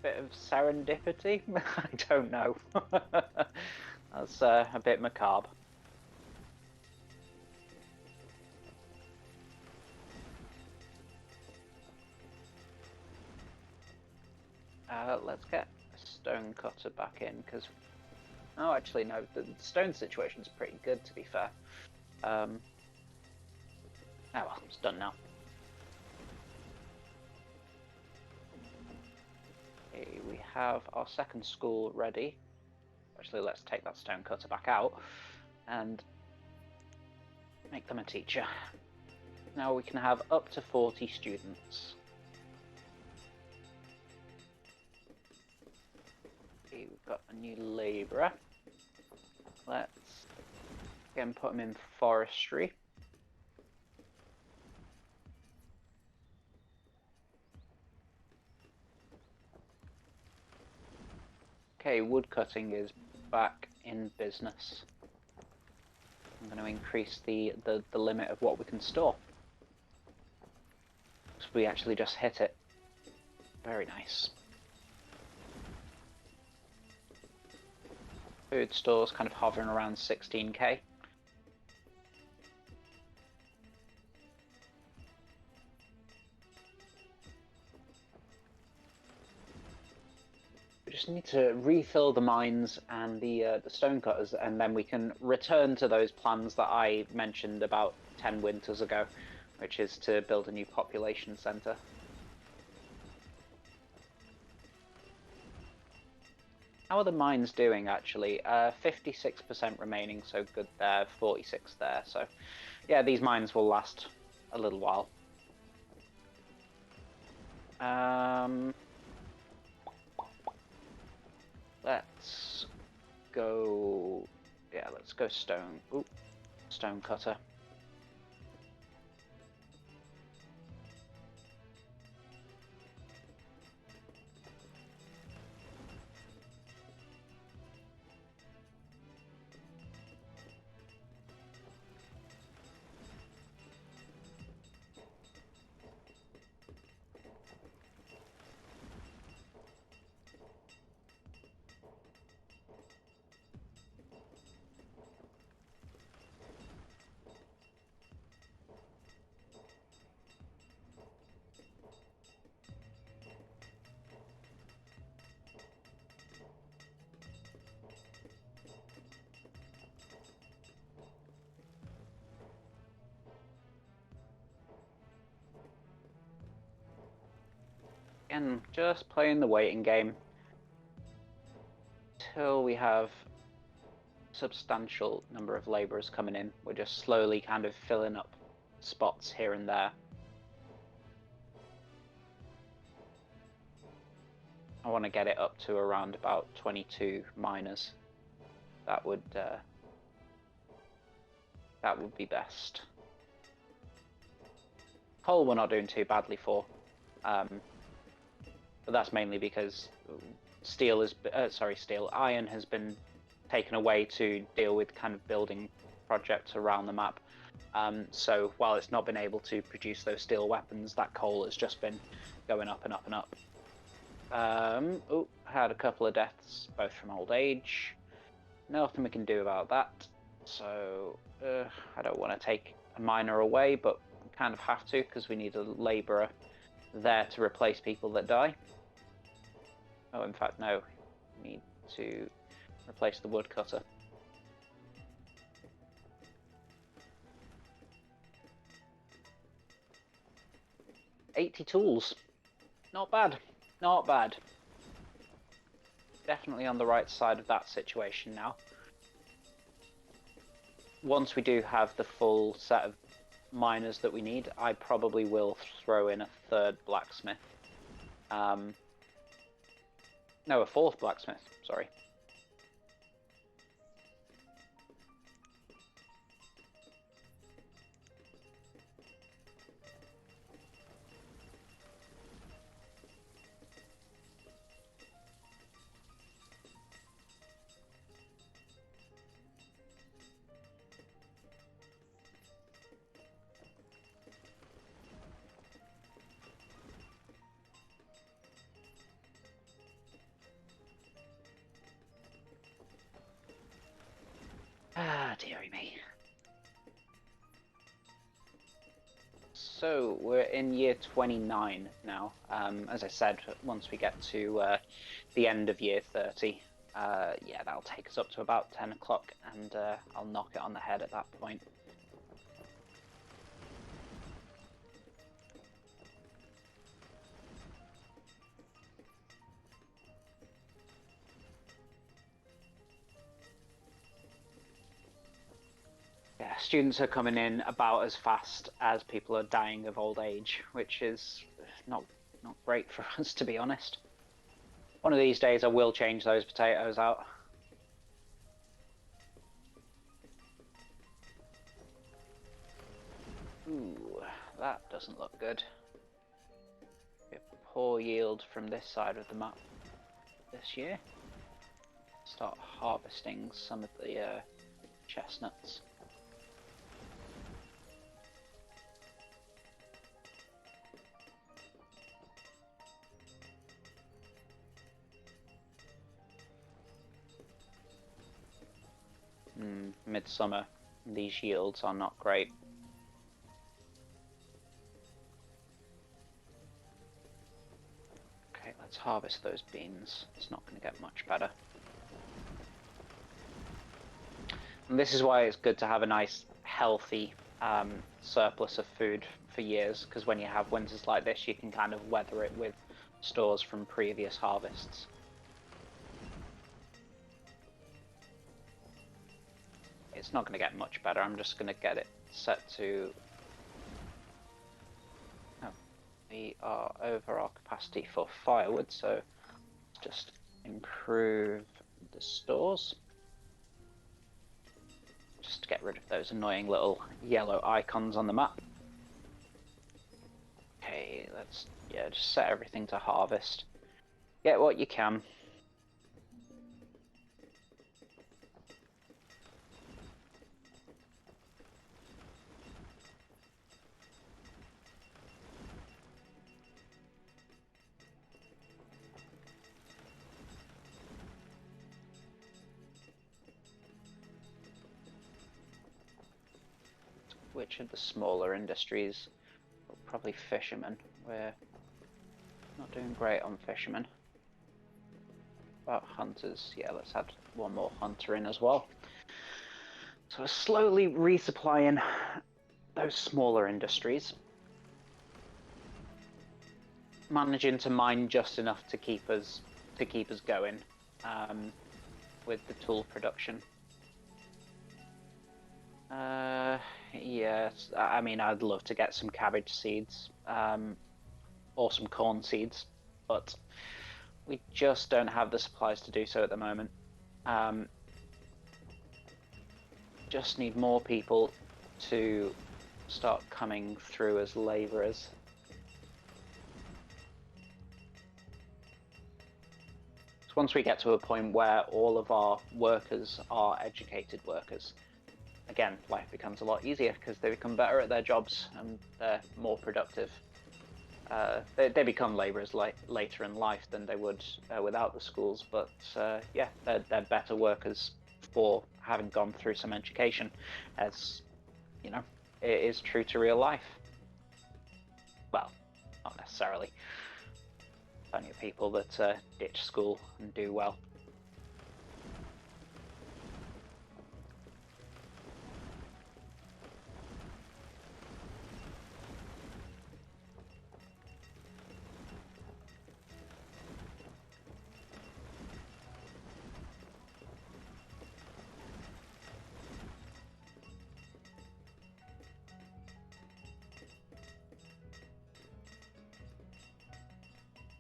bit of serendipity? I don't know. That's a bit macabre. Let's get a stone cutter back in, because... Oh, actually, no, the stone situation's pretty good, to be fair. Oh well, it's done now. Okay, we have our second school ready. Actually, let's take that stone cutter back out and make them a teacher. Now we can have up to 40 students. Okay, we've got a new labourer. Let's again put him in forestry. Okay, wood cutting is back in business. I'm going to increase the limit of what we can store. So we actually just hit it. Very nice. Food stores kind of hovering around 16k. We just need to refill the mines and the stone cutters, and then we can return to those plans that I mentioned about 10 winters ago, which is to build a new population centre. How are the mines doing, actually? 56% remaining, so good there, 46 there. So, yeah, these mines will last a little while. Let's go... Yeah, let's go stone. Ooh, stone cutter. Again, just playing the waiting game till we have a substantial number of labourers coming in. We're just slowly kind of filling up spots here and there. I want to get it up to around about 22 miners. That would be best. Coal we're not doing too badly for. But that's mainly because iron has been taken away to deal with kind of building projects around the map. So while it's not been able to produce those steel weapons, that coal has just been going up and up and up. Oh, had a couple of deaths, both from old age. Nothing we can do about that. So I don't want to take a miner away, but kind of have to because we need a labourer there to replace people that die. Oh, in fact, no. We need to replace the woodcutter. 80 tools. Not bad. Not bad. Definitely on the right side of that situation now. Once we do have the full set of miners that we need, I probably will throw in a third blacksmith. No, a fourth blacksmith, sorry. Ah, dearie me. So, we're in year 29 now. As I said, once we get to the end of year 30, yeah, that'll take us up to about 10 o'clock, and I'll knock it on the head at that point. Yeah, students are coming in about as fast as people are dying of old age, which is not great for us, to be honest. One of these days I will change those potatoes out. Ooh, that doesn't look good. A poor yield from this side of the map this year. Start harvesting some of the chestnuts. Midsummer, these yields are not great. Okay, let's harvest those beans. It's not going to get much better. And this is why it's good to have a nice, healthy surplus of food for years, because when you have winters like this, you can kind of weather it with stores from previous harvests. It's not going to get much better. I'm just going to get it set to... Oh, we are over our capacity for firewood, so just improve the stores. Just to get rid of those annoying little yellow icons on the map. Okay, let's, yeah, just set everything to harvest. Get what you can. Which of the smaller industries? Well, probably fishermen. We're not doing great on fishermen. About hunters, yeah, let's add one more hunter in as well. So we're slowly resupplying those smaller industries. Managing to mine just enough to keep us going with the tool production. Yes, I mean, I'd love to get some cabbage seeds or some corn seeds, but we just don't have the supplies to do so at the moment. Just need more people to start coming through as labourers. So once we get to a point where all of our workers are educated workers, again, life becomes a lot easier because they become better at their jobs and they're more productive. They become labourers later in life than they would without the schools, but yeah, they're better workers for having gone through some education, as you know, it is true to real life. Well, not necessarily. Plenty of people that ditch school and do well.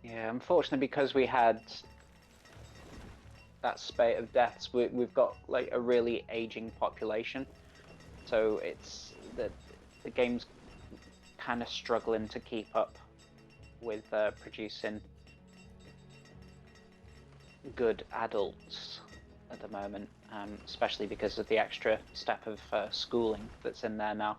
Yeah, unfortunately, because we had that spate of deaths, we've got like a really aging population, so it's the game's kind of struggling to keep up with producing good adults at the moment, especially because of the extra step of schooling that's in there now.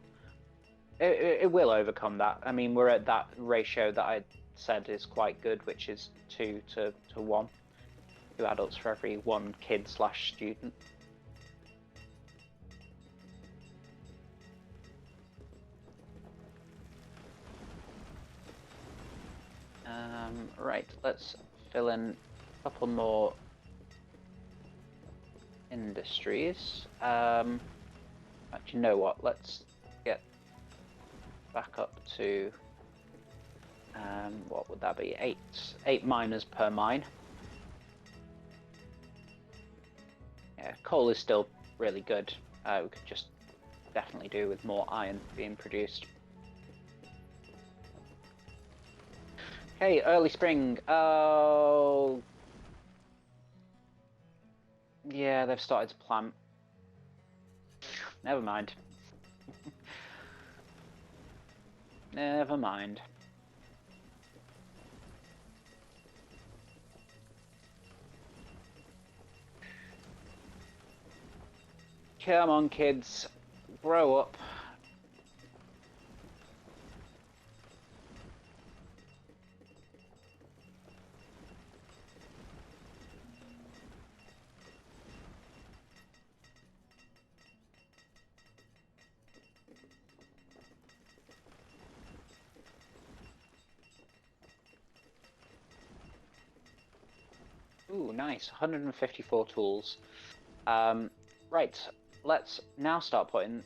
It will overcome that. I mean, we're at that ratio that I said is quite good, which is 2 to 1. 2 adults for every 1 kid slash student. Right, let's fill in a couple more industries. Actually, you know what? Let's get back up to what would that be? 8 miners per mine. Yeah, coal is still really good. We could just definitely do with more iron being produced. Okay, early spring. Oh, yeah, they've started to plant. Never mind. Never mind. Come on, kids. Grow up. Ooh, nice. 154 tools. Right, let's now start putting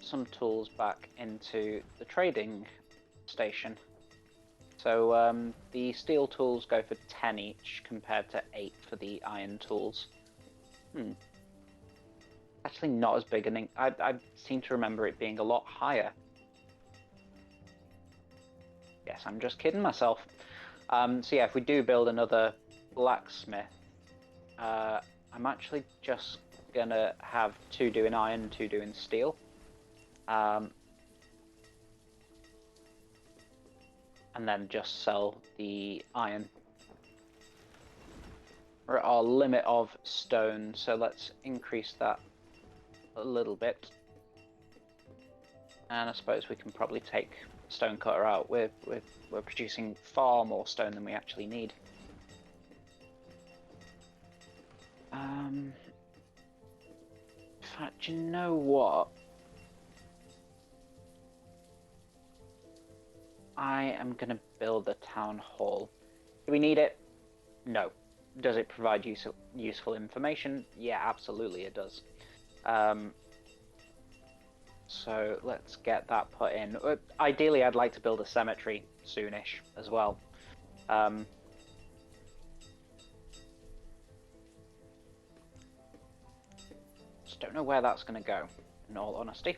some tools back into the trading station. So the steel tools go for 10 each compared to 8 for the iron tools. Actually not as big an... I seem to remember it being a lot higher. Yes, I'm just kidding myself. So yeah, if we do build another blacksmith, I'm actually just gonna have 2 doing iron, 2 doing steel. And then just sell the iron. We're at our limit of stone, so let's increase that a little bit. And I suppose we can probably take stone cutter out. We're producing far more stone than we actually need. In fact, you know what? I am going to build a town hall. Do we need it? No. Does it provide useful information? Yeah, absolutely it does. So let's get that put in. Ideally, I'd like to build a cemetery soonish as well. Just don't know where that's going to go, in all honesty.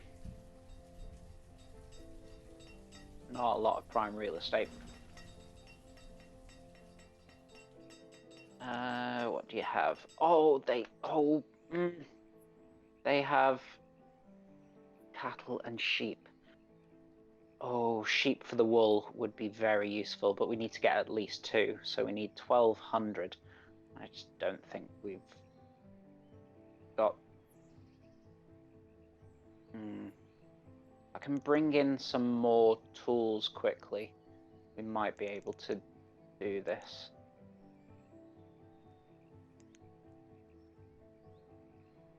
Not a lot of prime real estate. What do you have? Oh, they have cattle and sheep. Oh, sheep for the wool would be very useful, but we need to get at least 2, so we need 1,200. I just don't think we've got... I can bring in some more tools quickly. We might be able to do this.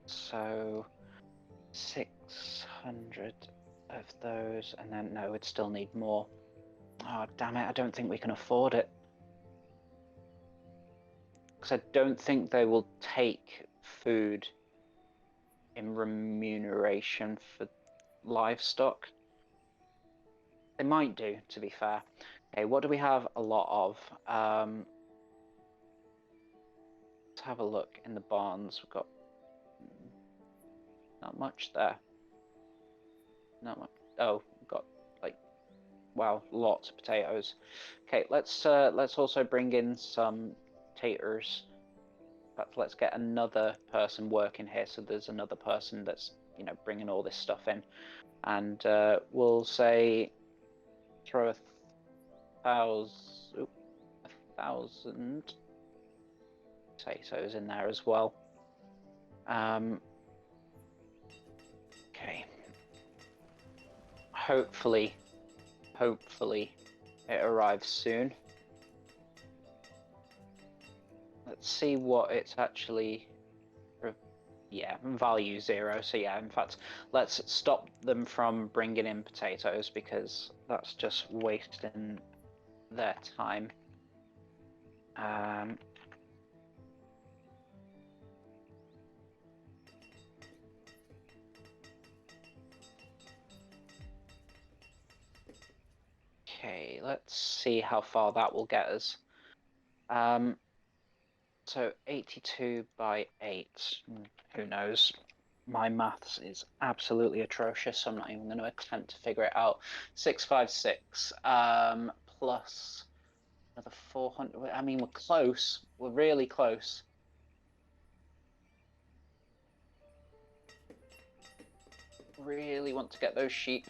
So 600 of those, and then no, we'd still need more. Oh, damn it, I don't think we can afford it. Because I don't think they will take food in remuneration for livestock. They might do, to be fair. Okay, what do we have a lot of? Let's have a look in the barns. We've got not much there. Not much. Oh, we've got like Wow, lots of potatoes. Okay, let's also bring in some taters. But let's get another person working here, so there's another person that's, you know, bringing all this stuff in, and we'll say throw 1,000 potatoes in there as well. Okay. Hopefully it arrives soon. Let's see what it's actually. Yeah, value 0. So yeah, in fact, let's stop them from bringing in potatoes because that's just wasting their time. Okay, let's see how far that will get us. So 82 by 8, who knows? My maths is absolutely atrocious, so I'm not even going to attempt to figure it out. 656 plus another 400. I mean, we're close. We're really close. Really want to get those sheep.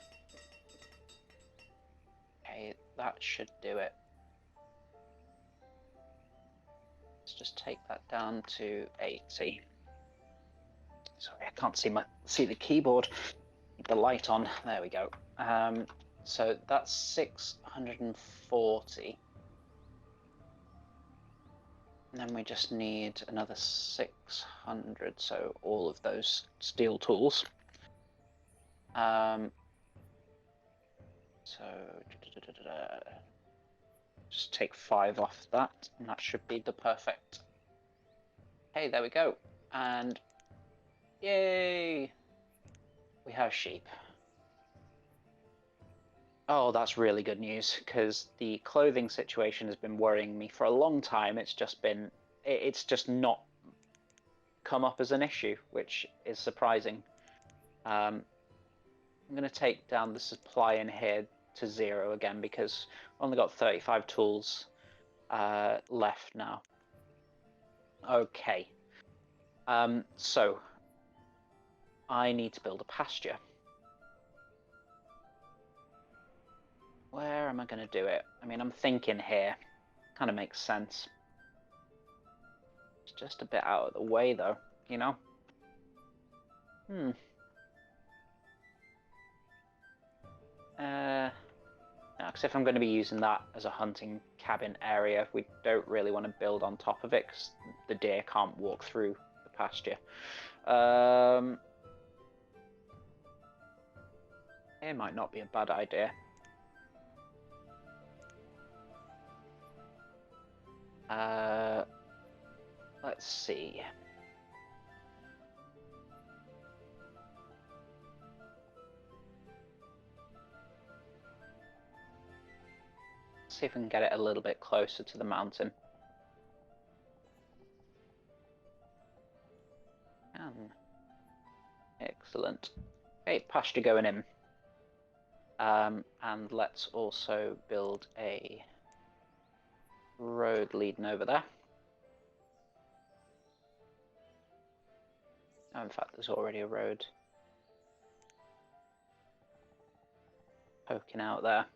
Okay, that should do it. Let's just take that down to 80. Sorry, I can't see the keyboard. The light on. There we go. So that's 640. And then we just need another 600, so all of those steel tools. So just take 5 off that, and that should be the perfect. Hey, there we go. And yay! We have sheep. Oh, that's really good news, because the clothing situation has been worrying me for a long time. It's just not come up as an issue, which is surprising. I'm going to take down the supply in here to 0 again, because I've only got 35 tools left now. Okay. So I need to build a pasture. Where am I going to do it? I mean, I'm thinking here. Kind of makes sense. It's just a bit out of the way, though, you know? Because if I'm going to be using that as a hunting cabin area, we don't really want to build on top of it, because the deer can't walk through the pasture. It might not be a bad idea. Let's see. See if we can get it a little bit closer to the mountain. Excellent. Okay, pasture going in. And let's also build a road leading over there. Oh, in fact, there's already a road poking out there.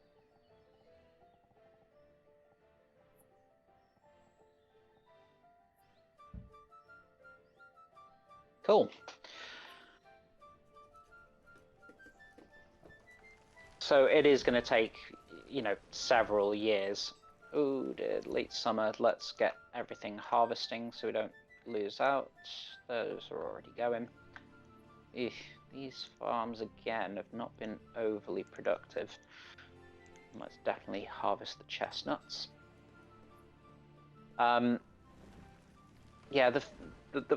Cool. So it is going to take, you know, several years. Oh, late summer. Let's get everything harvesting so we don't lose out. Those are already going. These farms again have not been overly productive. Let's definitely harvest the chestnuts. Yeah, the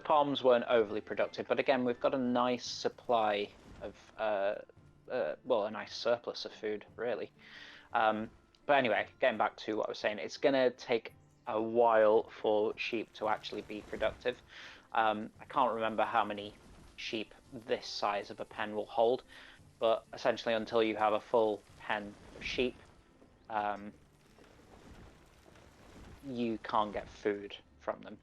farms weren't overly productive, but again, we've got a nice supply of well, a nice surplus of food, really. But anyway, getting back to what I was saying, it's going to take a while for sheep to actually be productive. I can't remember how many sheep this size of a pen will hold, but essentially until you have a full pen of sheep, you can't get food from them.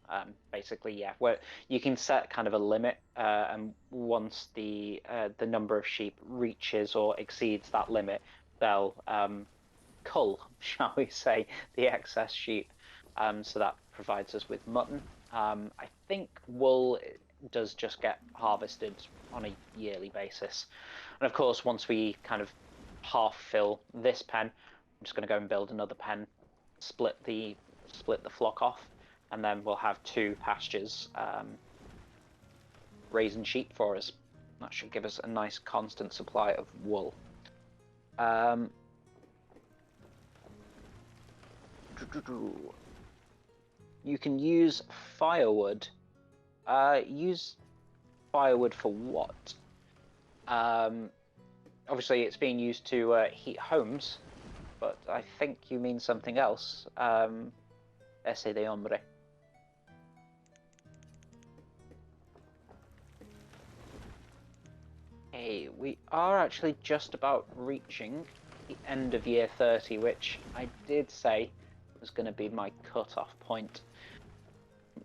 Basically, yeah, where you can set kind of a limit, and once the number of sheep reaches or exceeds that limit, they'll cull, shall we say, the excess sheep. So that provides us with mutton. I think wool does just get harvested on a yearly basis. And of course, once we kind of half fill this pen, I'm just going to go and build another pen, split the flock off, and then we'll have two pastures raising sheep for us. That should give us a nice constant supply of wool. You can use firewood. Use firewood for what? Obviously, it's being used to heat homes, but I think you mean something else. Ese de hombre. Hey, we are actually just about reaching the end of year 30, which I did say was going to be my cut-off point.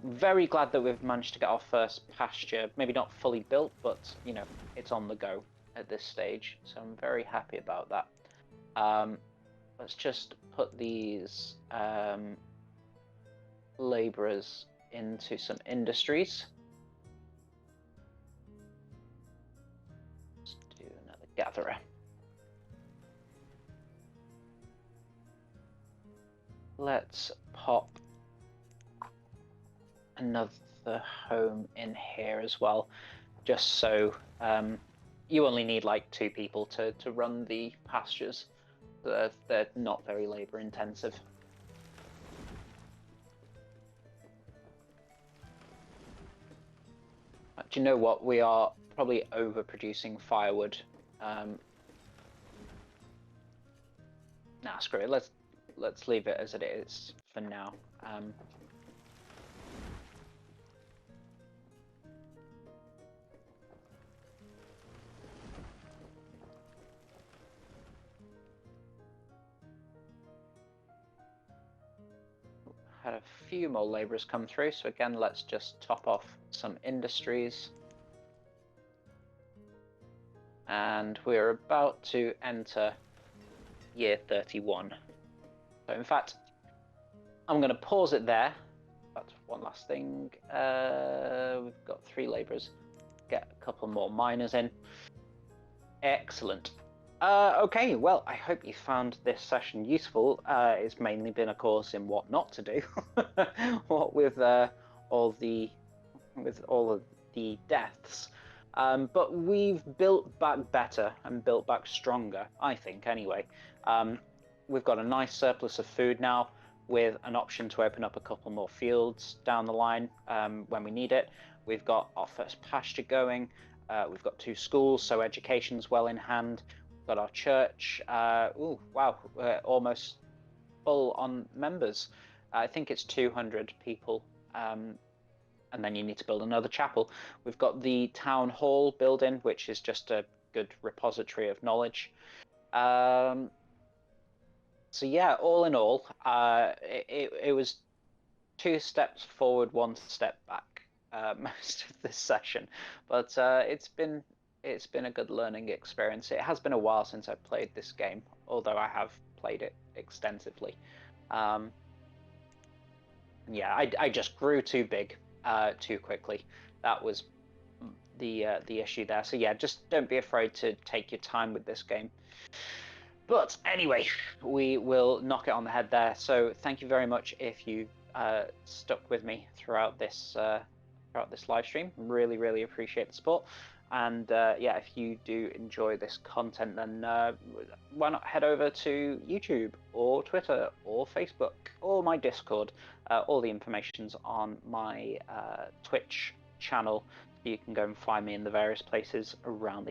Very glad that we've managed to get our first pasture, maybe not fully built, but, you know, it's on the go at this stage, so I'm very happy about that. Let's just put these labourers into some industries. Let's do another gatherer. Let's pop another home in here as well, just so you only need like 2 people to run the pastures. They're not very labor intensive. Do you know what? We are probably overproducing firewood. Nah, screw it. Let's leave it as it is for now. Had a few more labourers come through, so again, let's just top off some industries. And we're about to enter year 31. So in fact, I'm going to pause it there. That's one last thing. We've got 3 labourers. Get a couple more miners in. Excellent. Okay, well, I hope you found this session useful. It's mainly been a course in what not to do, what with all of the deaths. But we've built back better and built back stronger, I think. Anyway, we've got a nice surplus of food now, with an option to open up a couple more fields down the line when we need it. We've got our first pasture going. We've got 2 schools, so education's well in hand. We've got our church. Oh, wow, we're almost full on members. I think it's 200 people, and then you need to build another chapel. We've got the town hall building, which is just a good repository of knowledge. So yeah, all in all, it was 2 steps forward, 1 step back. Most of this session, but it's been a good learning experience. It has been a while since I've played this game, although I have played it extensively. Yeah, I just grew too big too quickly. That was the issue there. So yeah, just don't be afraid to take your time with this game. But anyway, we will knock it on the head there. So thank you very much if you stuck with me throughout this live stream. Really appreciate the support. And yeah, if you do enjoy this content, then why not head over to YouTube or Twitter or Facebook or my Discord. All the information's on my Twitch channel. You can go and find me in the various places around the